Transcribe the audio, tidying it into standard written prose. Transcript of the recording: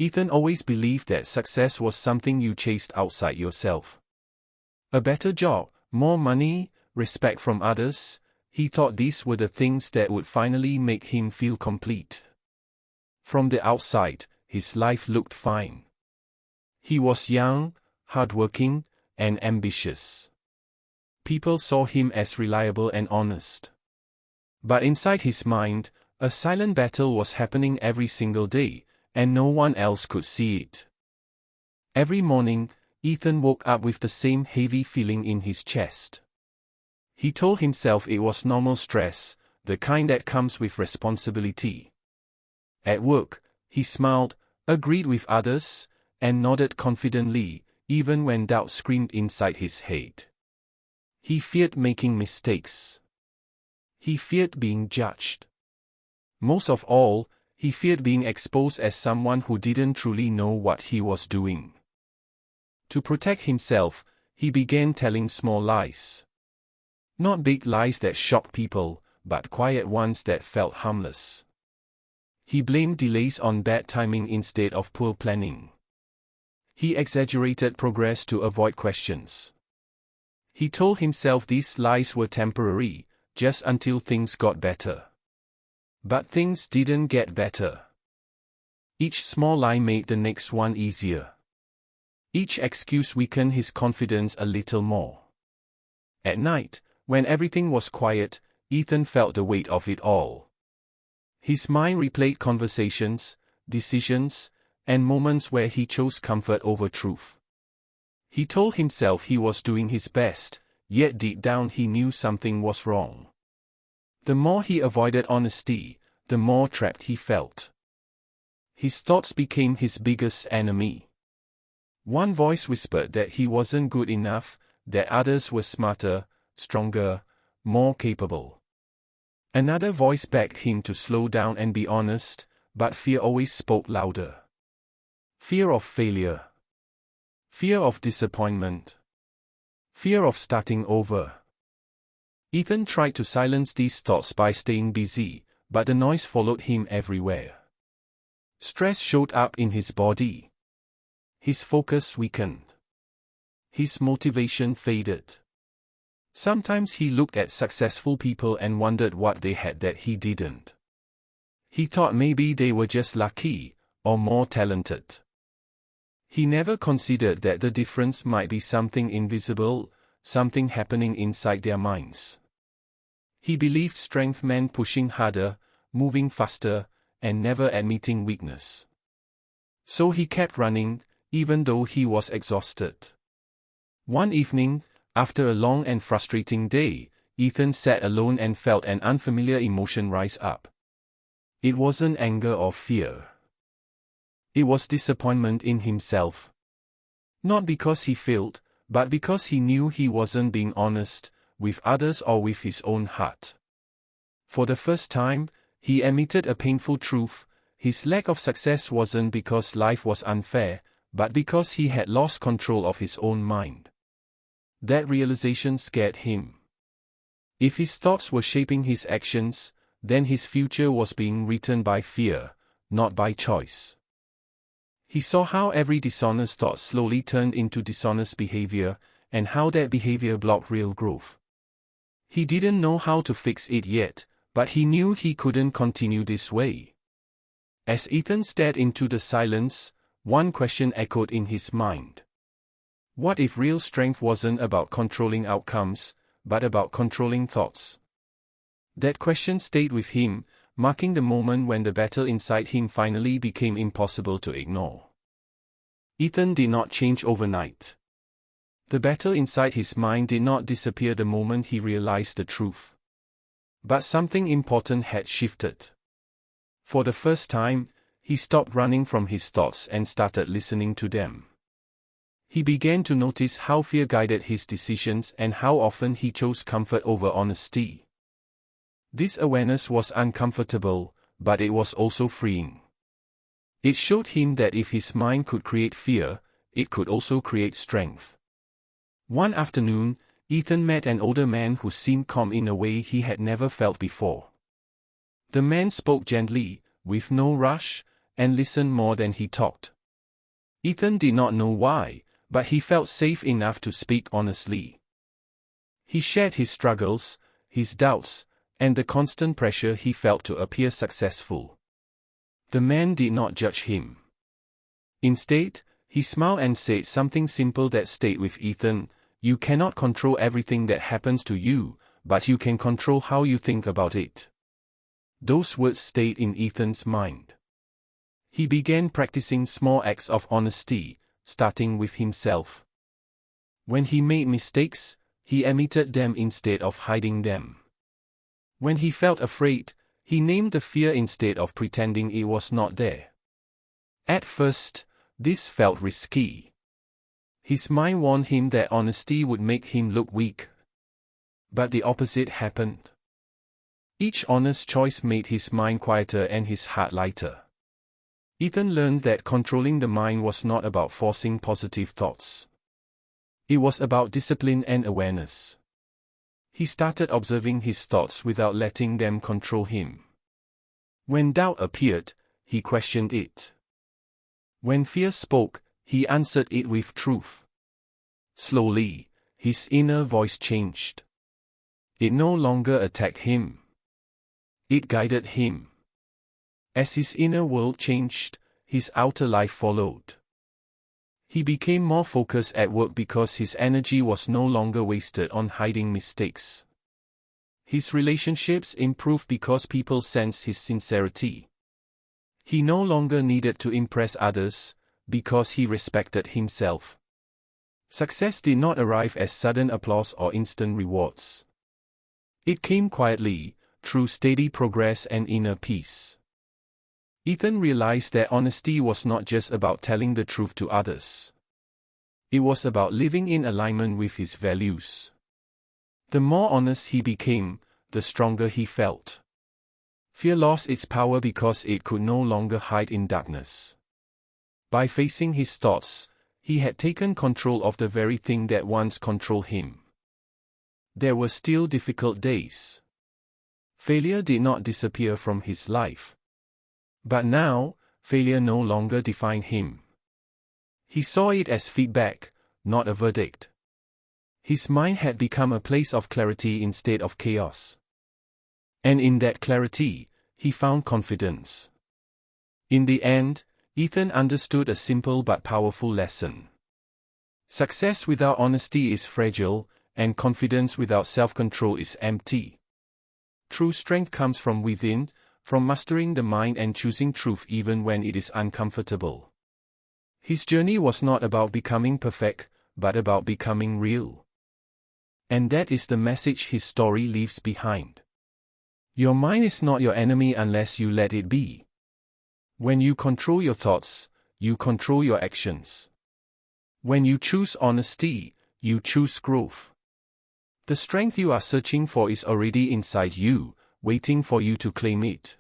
Ethan always believed that success was something you chased outside yourself. A better job, more money, respect from others, he thought these were the things that would finally make him feel complete. From the outside, his life looked fine. He was young, hardworking, and ambitious. People saw him as reliable and honest. But inside his mind, a silent battle was happening every single day, and no one else could see it. Every morning, Ethan woke up with the same heavy feeling in his chest. He told himself it was normal stress, the kind that comes with responsibility. At work, he smiled, agreed with others, and nodded confidently, even when doubt screamed inside his head. He feared making mistakes. He feared being judged. Most of all, he feared being exposed as someone who didn't truly know what he was doing. To protect himself, he began telling small lies. Not big lies that shocked people, but quiet ones that felt harmless. He blamed delays on bad timing instead of poor planning. He exaggerated progress to avoid questions. He told himself these lies were temporary, just until things got better. But things didn't get better. Each small lie made the next one easier. Each excuse weakened his confidence a little more. At night, when everything was quiet, Ethan felt the weight of it all. His mind replayed conversations, decisions, and moments where he chose comfort over truth. He told himself he was doing his best, yet deep down he knew something was wrong. The more he avoided honesty, the more trapped he felt. His thoughts became his biggest enemy. One voice whispered that he wasn't good enough, that others were smarter, stronger, more capable. Another voice begged him to slow down and be honest, but fear always spoke louder. Fear of failure. Fear of disappointment. Fear of starting over. Ethan tried to silence these thoughts by staying busy, but the noise followed him everywhere. Stress showed up in his body. His focus weakened. His motivation faded. Sometimes he looked at successful people and wondered what they had that he didn't. He thought maybe they were just lucky, or more talented. He never considered that the difference might be something invisible, something happening inside their minds. He believed strength meant pushing harder, moving faster, and never admitting weakness. So he kept running, even though he was exhausted. One evening, after a long and frustrating day, Ethan sat alone and felt an unfamiliar emotion rise up. It wasn't anger or fear. It was disappointment in himself. Not because he failed, but because he knew he wasn't being honest, with others or with his own heart. For the first time, he admitted a painful truth: his lack of success wasn't because life was unfair, but because he had lost control of his own mind. That realization scared him. If his thoughts were shaping his actions, then his future was being written by fear, not by choice. He saw how every dishonest thought slowly turned into dishonest behavior, and how that behavior blocked real growth. He didn't know how to fix it yet, but he knew he couldn't continue this way. As Ethan stared into the silence, one question echoed in his mind. What if real strength wasn't about controlling outcomes, but about controlling thoughts? That question stayed with him, marking the moment when the battle inside him finally became impossible to ignore. Ethan did not change overnight. The battle inside his mind did not disappear the moment he realized the truth. But something important had shifted. For the first time, he stopped running from his thoughts and started listening to them. He began to notice how fear guided his decisions and how often he chose comfort over honesty. This awareness was uncomfortable, but it was also freeing. It showed him that if his mind could create fear, it could also create strength. One afternoon, Ethan met an older man who seemed calm in a way he had never felt before. The man spoke gently, with no rush, and listened more than he talked. Ethan did not know why, but he felt safe enough to speak honestly. He shared his struggles, his doubts, and the constant pressure he felt to appear successful. The man did not judge him. Instead, he smiled and said something simple that stayed with Ethan: "You cannot control everything that happens to you, but you can control how you think about it." Those words stayed in Ethan's mind. He began practicing small acts of honesty, starting with himself. When he made mistakes, he admitted them instead of hiding them. When he felt afraid, he named the fear instead of pretending it was not there. At first, this felt risky. His mind warned him that honesty would make him look weak. But the opposite happened. Each honest choice made his mind quieter and his heart lighter. Ethan learned that controlling the mind was not about forcing positive thoughts. It was about discipline and awareness. He started observing his thoughts without letting them control him. When doubt appeared, he questioned it. When fear spoke, he answered it with truth. Slowly, his inner voice changed. It no longer attacked him. It guided him. As his inner world changed, his outer life followed. He became more focused at work because his energy was no longer wasted on hiding mistakes. His relationships improved because people sensed his sincerity. He no longer needed to impress others, because he respected himself. Success did not arrive as sudden applause or instant rewards. It came quietly, through steady progress and inner peace. Ethan realized that honesty was not just about telling the truth to others. It was about living in alignment with his values. The more honest he became, the stronger he felt. Fear lost its power because it could no longer hide in darkness. By facing his thoughts, he had taken control of the very thing that once controlled him. There were still difficult days. Failure did not disappear from his life. But now, failure no longer defined him. He saw it as feedback, not a verdict. His mind had become a place of clarity instead of chaos. And in that clarity, he found confidence. In the end, Ethan understood a simple but powerful lesson. Success without honesty is fragile, and confidence without self-control is empty. True strength comes from within, from mastering the mind and choosing truth even when it is uncomfortable. His journey was not about becoming perfect, but about becoming real. And that is the message his story leaves behind. Your mind is not your enemy unless you let it be. When you control your thoughts, you control your actions. When you choose honesty, you choose growth. The strength you are searching for is already inside you, waiting for you to claim it.